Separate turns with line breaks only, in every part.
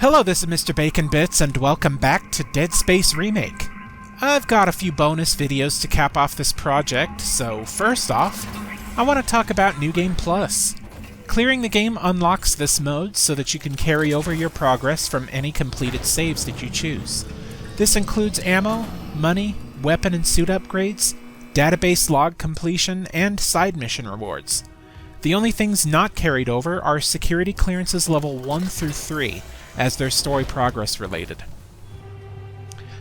Hello, this is Mr. Bacon Bits, and welcome back to Dead Space Remake. I've got a few bonus videos to cap off this project, so first off, I want to talk about New Game Plus. Clearing the game unlocks this mode so that you can carry over your progress from any completed saves that you choose. This includes ammo, money, weapon and suit upgrades, database log completion, and side mission rewards. The only things not carried over are security clearances level 1 through 3, as they're story progress related.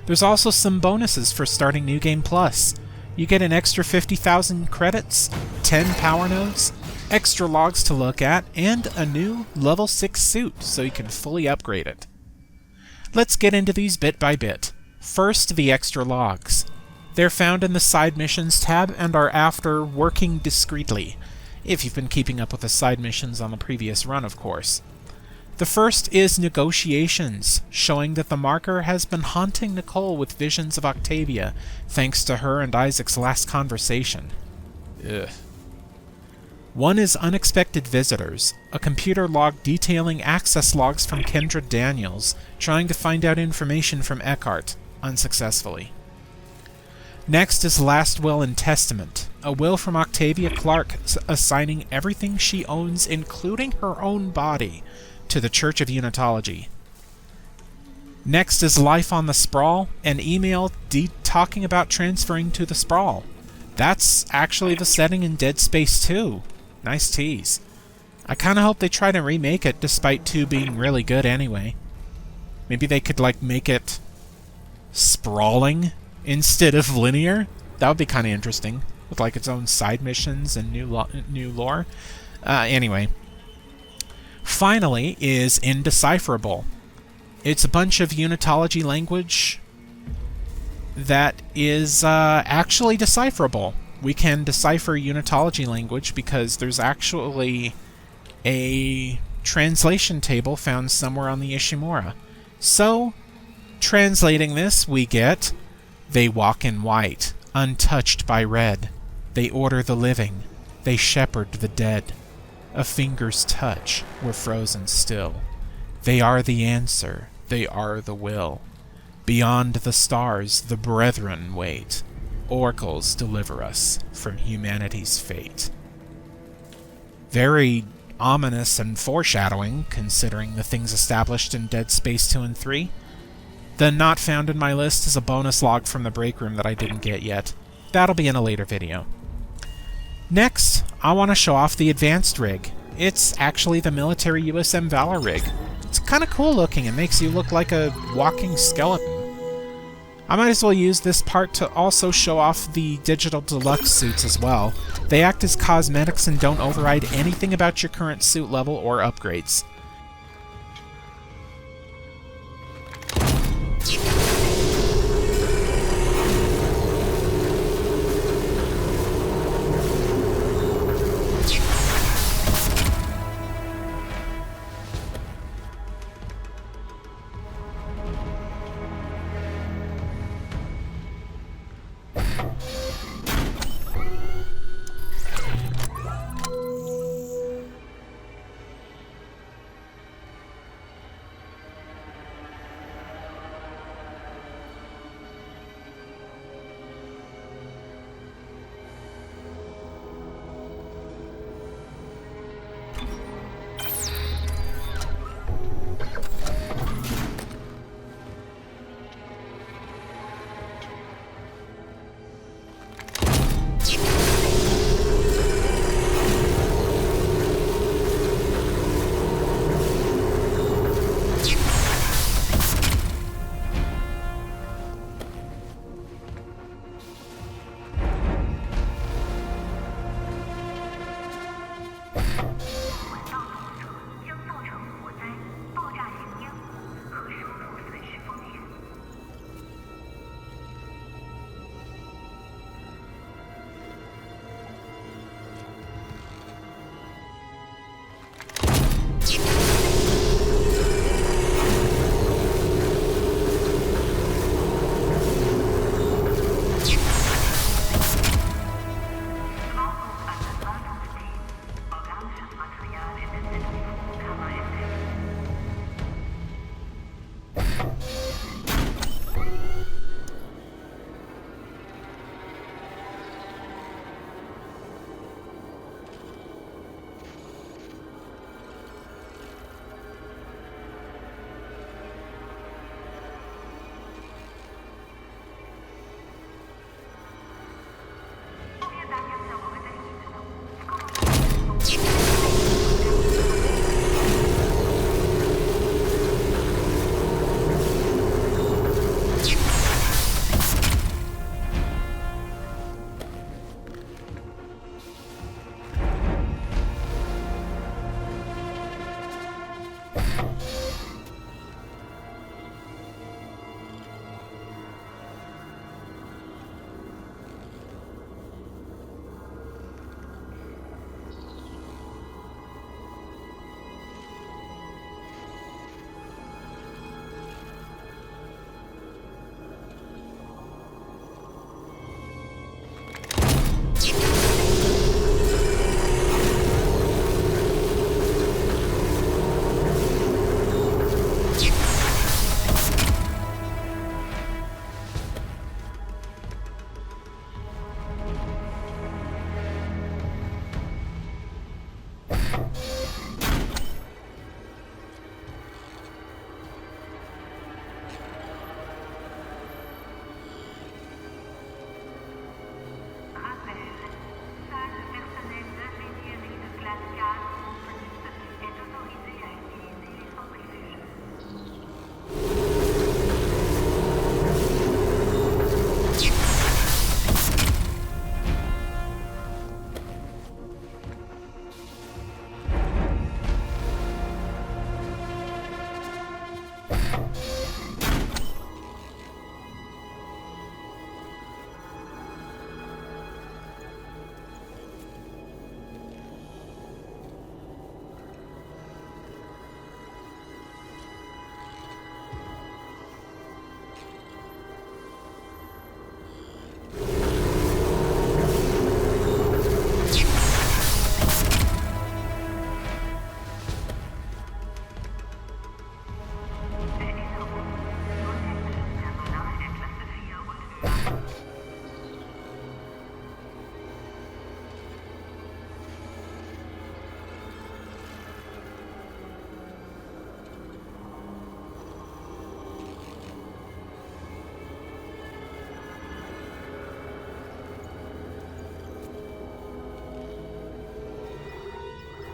There's also some bonuses for starting New Game Plus. You get an extra 50,000 credits, 10 power nodes, extra logs to look at, and a new level 6 suit so you can fully upgrade it. Let's get into these bit by bit. First, the extra logs. They're found in the Side Missions tab and are after Working Discreetly, if you've been keeping up with the side missions on the previous run, of course. The first is Negotiations, showing that the marker has been haunting Nicole with visions of Octavia, thanks to her and Isaac's last conversation. Ugh. One is Unexpected Visitors, a computer log detailing access logs from Kendra Daniels, trying to find out information from Eckhart, unsuccessfully. Next is Last Will and Testament, a will from Octavia Clark assigning everything she owns, including her own body, to the Church of Unitology. Next is Life on the Sprawl, an email talking about transferring to the Sprawl. That's actually the setting in Dead Space 2. Nice tease. I kinda hope they try to remake it, despite 2 being really good anyway. Maybe they could, make it sprawling instead of linear? That would be kinda interesting, with, its own side missions and new lore. Anyway. Finally is Indecipherable. It's a bunch of Unitology language that is actually decipherable. We can decipher Unitology language because there's actually a translation table found somewhere on the Ishimura. So, translating this, we get, they walk in white, untouched by red. They order the living. They shepherd the dead. A finger's touch, we're frozen still. They are the answer. They are the will. Beyond the stars, the brethren wait. Oracles deliver us from humanity's fate. Very ominous and foreshadowing, considering the things established in Dead Space 2 and 3. The not found in my list is a bonus log from the break room that I didn't get yet. That'll be in a later video. Next, I want to show off the advanced rig. It's actually the military USM Valor rig. It's kind of cool looking and makes you look like a walking skeleton. I might as well use this part to also show off the digital deluxe suits as well. They act as cosmetics and don't override anything about your current suit level or upgrades.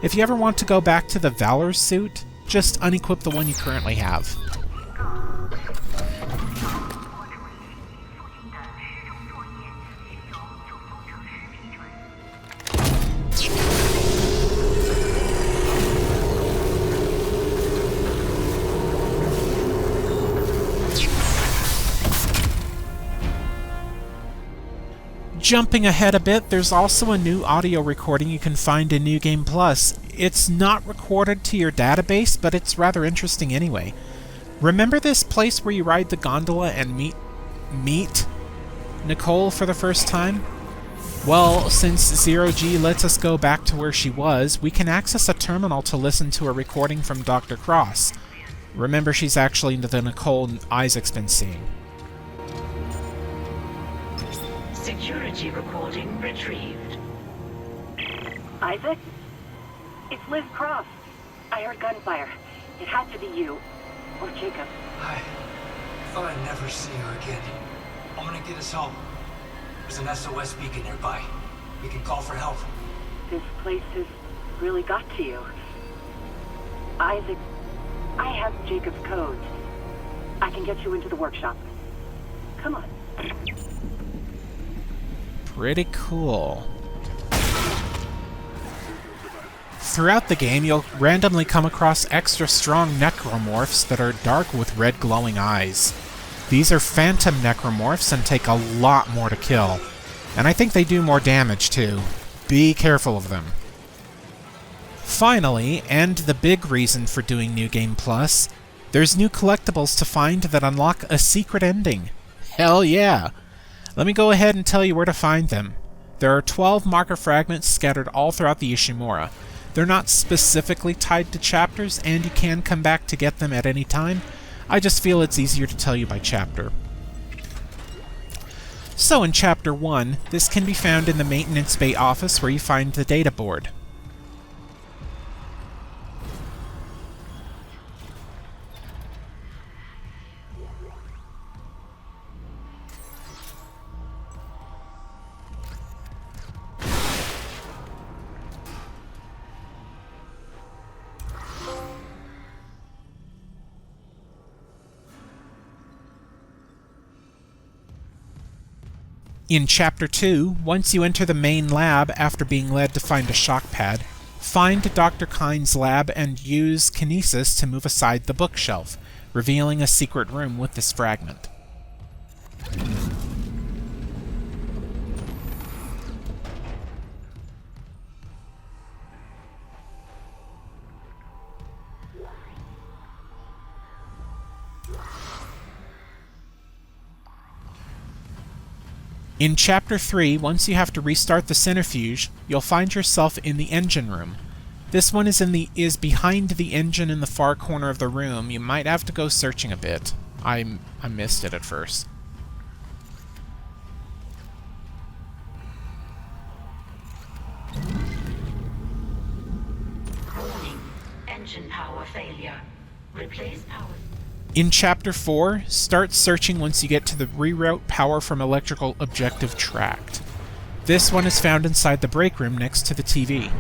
If you ever want to go back to the Valor suit, just unequip the one you currently have. Jumping ahead a bit, there's also a new audio recording you can find in New Game Plus. It's not recorded to your database, but it's rather interesting anyway. Remember this place where you ride the gondola and meet Nicole for the first time? Well, since Zero-G lets us go back to where she was, we can access a terminal to listen to a recording from Dr. Cross. Remember, she's actually the Nicole Isaac's been seeing.
Security recording retrieved.
Isaac? It's Liz Cross. I heard gunfire. It had to be you. Or Jacob.
I thought I'd never see her again. I'm gonna get us home. There's an SOS beacon nearby. We can call for help.
This place has really got to you. Isaac, I have Jacob's codes. I can get you into the workshop. Come on.
Pretty cool. Throughout the game, you'll randomly come across extra strong necromorphs that are dark with red glowing eyes. These are phantom necromorphs and take a lot more to kill. And I think they do more damage too. Be careful of them. Finally, and the big reason for doing New Game Plus, there's new collectibles to find that unlock a secret ending. Hell yeah! Let me go ahead and tell you where to find them. There are 12 marker fragments scattered all throughout the Ishimura. They're not specifically tied to chapters, and you can come back to get them at any time. I just feel it's easier to tell you by chapter. So in Chapter 1, this can be found in the Maintenance Bay office where you find the data board. In Chapter 2, once you enter the main lab after being led to find a shock pad, find Dr. Kine's lab and use Kinesis to move aside the bookshelf, revealing a secret room with this fragment. In Chapter 3, once you have to restart the centrifuge, you'll find yourself in the engine room. This one is behind the engine in the far corner of the room. You might have to go searching a bit. I missed it at first.
Warning. Engine power failure. Replace power.
In Chapter 4, start searching once you get to the reroute power from electrical objective tract. This one is found inside the break room next to the TV.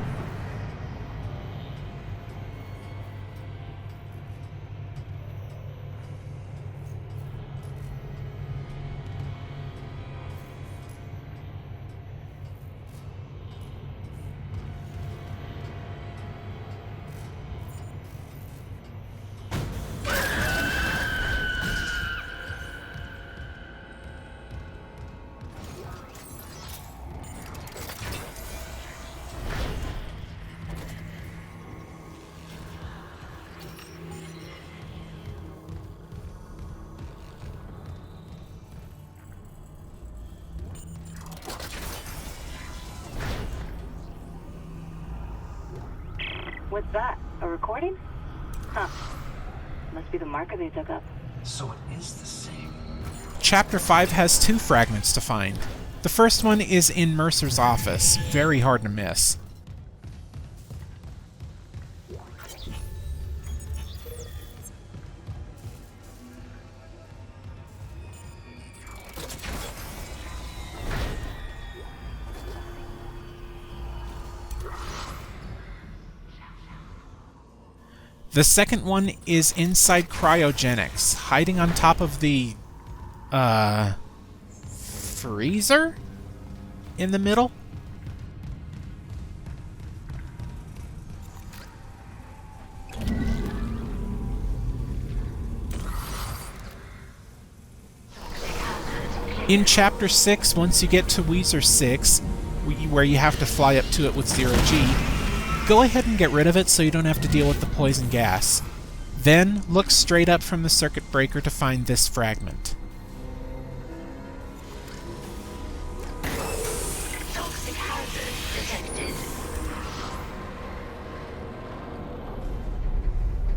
What's that? A recording? Huh. Must be the marker they took up.
So it is the same.
Chapter 5 has 2 fragments to find. The first one is in Mercer's office. Very hard to miss. The second one is inside cryogenics, hiding on top of the, freezer? In the middle? In Chapter 6, once you get to Weezer 6, where you have to fly up to it with 0G, go ahead and get rid of it so you don't have to deal with the poison gas. Then, look straight up from the circuit breaker to find this fragment.
Toxic hazard detected.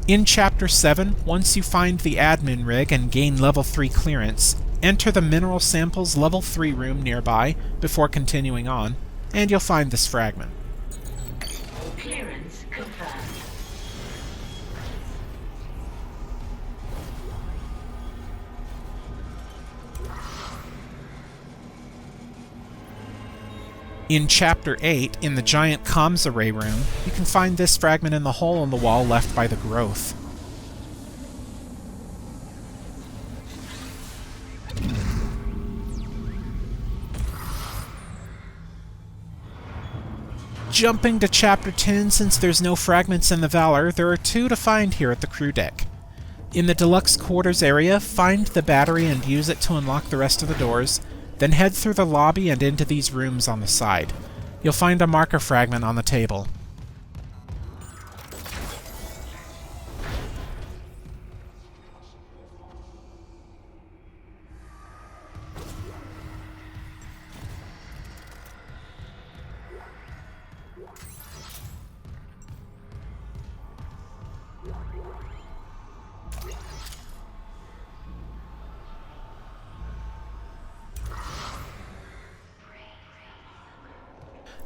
In Chapter 7, once you find the admin rig and gain level 3 clearance, enter the mineral samples level 3 room nearby before continuing on, and you'll find this fragment.
Clearance confirmed.
In Chapter 8, in the giant comms array room, you can find this fragment in the hole in the wall left by the growth. Jumping to Chapter 10, since there's no fragments in the Valor, there are 2 to find here at the crew deck. In the deluxe quarters area, find the battery and use it to unlock the rest of the doors, then head through the lobby and into these rooms on the side. You'll find a marker fragment on the table.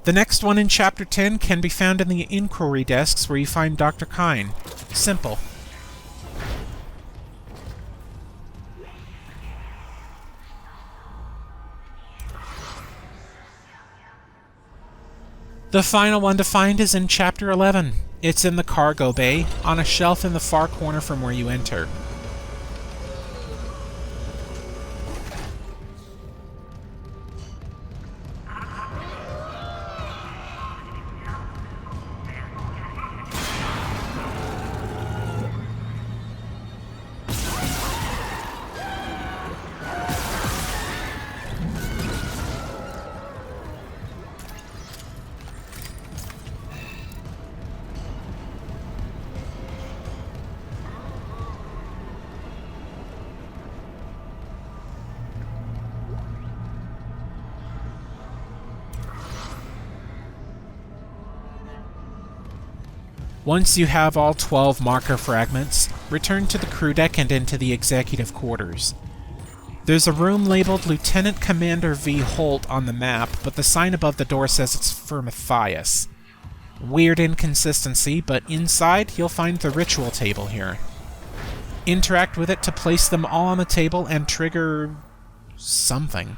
The next one in Chapter 10 can be found in the inquiry desks where you find Dr. Kine. Simple. The final one to find is in Chapter 11. It's in the cargo bay, on a shelf in the far corner from where you enter. Once you have all 12 marker fragments, return to the crew deck and into the executive quarters. There's a room labeled Lieutenant Commander V. Holt on the map, but the sign above the door says it's for Matthias. Weird inconsistency, but inside you'll find the ritual table here. Interact with it to place them all on the table and trigger something.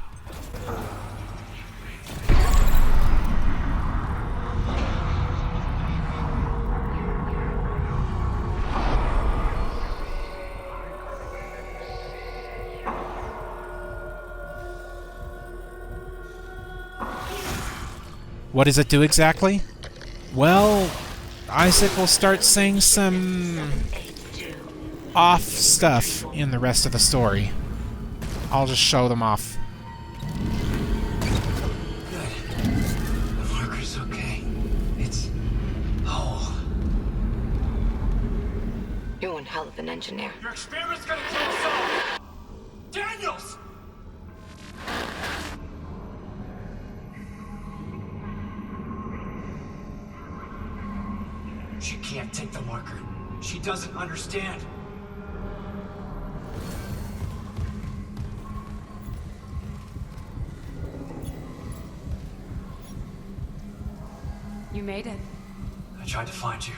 What does it do exactly? Well, Isaac will start saying some off stuff in the rest of the story. I'll just show them off.
Good. The marker's okay. It's whole.
You're one hell of an engineer.
Your experiment's gonna kill us all! Daniels! She can't take the marker. She doesn't understand.
You made it.
I tried to find you.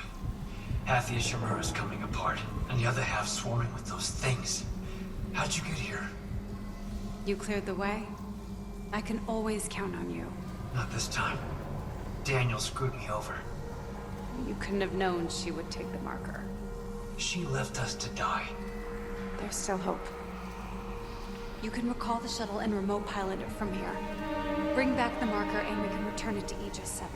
Half the Ishimura is coming apart, and the other half swarming with those things. How'd you get here?
You cleared the way. I can always count on you.
Not this time. Daniel screwed me over.
You couldn't have known she would take the marker.
She left us to die.
There's still hope. You can recall the shuttle and remote pilot it from here. Bring back the marker and we can return it to Aegis 7.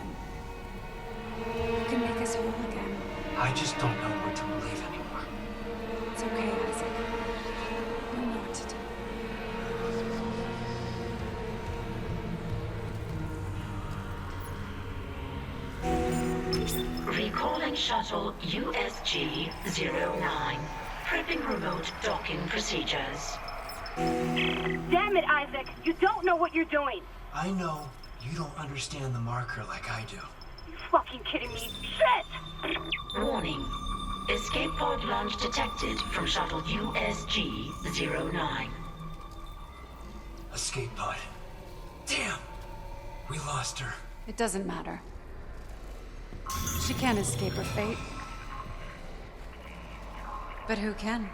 You can make us whole again.
I just don't know what to believe anymore.
It's okay, Isaac. You'll know what to do.
Recalling shuttle USG-09. Prepping remote docking procedures.
Damn it, Isaac! You don't know what you're doing!
I know you don't understand the marker like I do.
You fucking kidding me? Shit!
Warning. Escape pod launch detected from shuttle USG-09.
Escape pod. Damn! We lost her.
It doesn't matter. She can't escape her fate. But who can?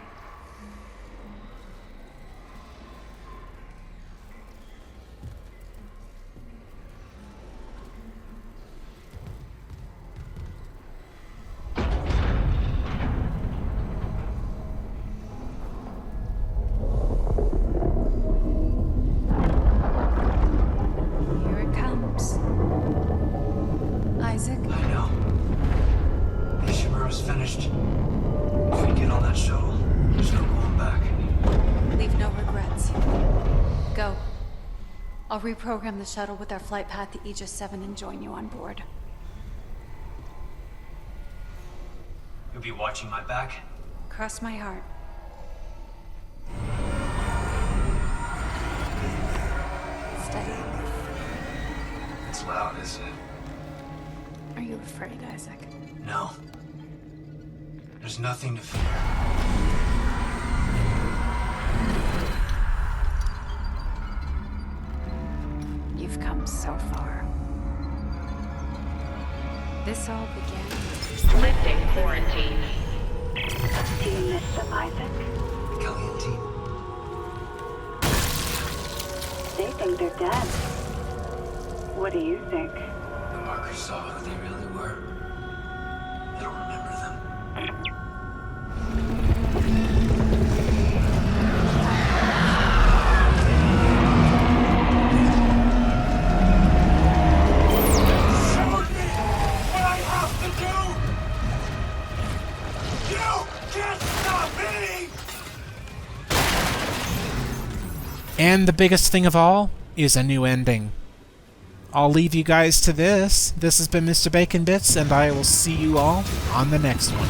Here it comes. Isaac?
I know. Ishimura's finished. If we get on that shuttle, there's no going back.
Leave no regrets. Go. I'll reprogram the shuttle with our flight path to Aegis 7 and join you on board.
You'll be watching my back?
Cross my heart. Steady.
It's loud, isn't it?
Are you afraid, Isaac?
No. There's nothing to fear.
You've come so far. This all began.
Lifting quarantine.
Do you miss them, Isaac?
Kelly and team.
They think they're dead. What do you think?
The marker saw who they really were. It'll remember them. Show me what I have to do! You can't stop me!
And the biggest thing of all is a new ending. I'll leave you guys to this. This has been Mr. Bacon Bits, and I will see you all on the next one.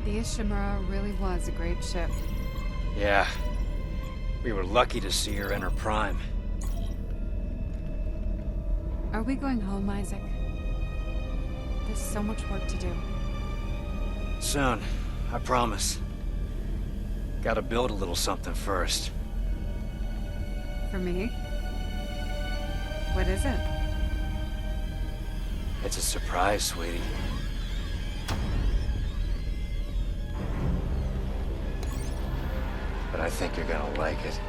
The Ishimura really was a great ship.
Yeah. We were lucky to see her in her prime.
Are we going home, Isaac? There's so much work to do.
Soon, I promise. Gotta build a little something first.
For me? What is it?
It's a surprise, sweetie. But I think you're gonna like it.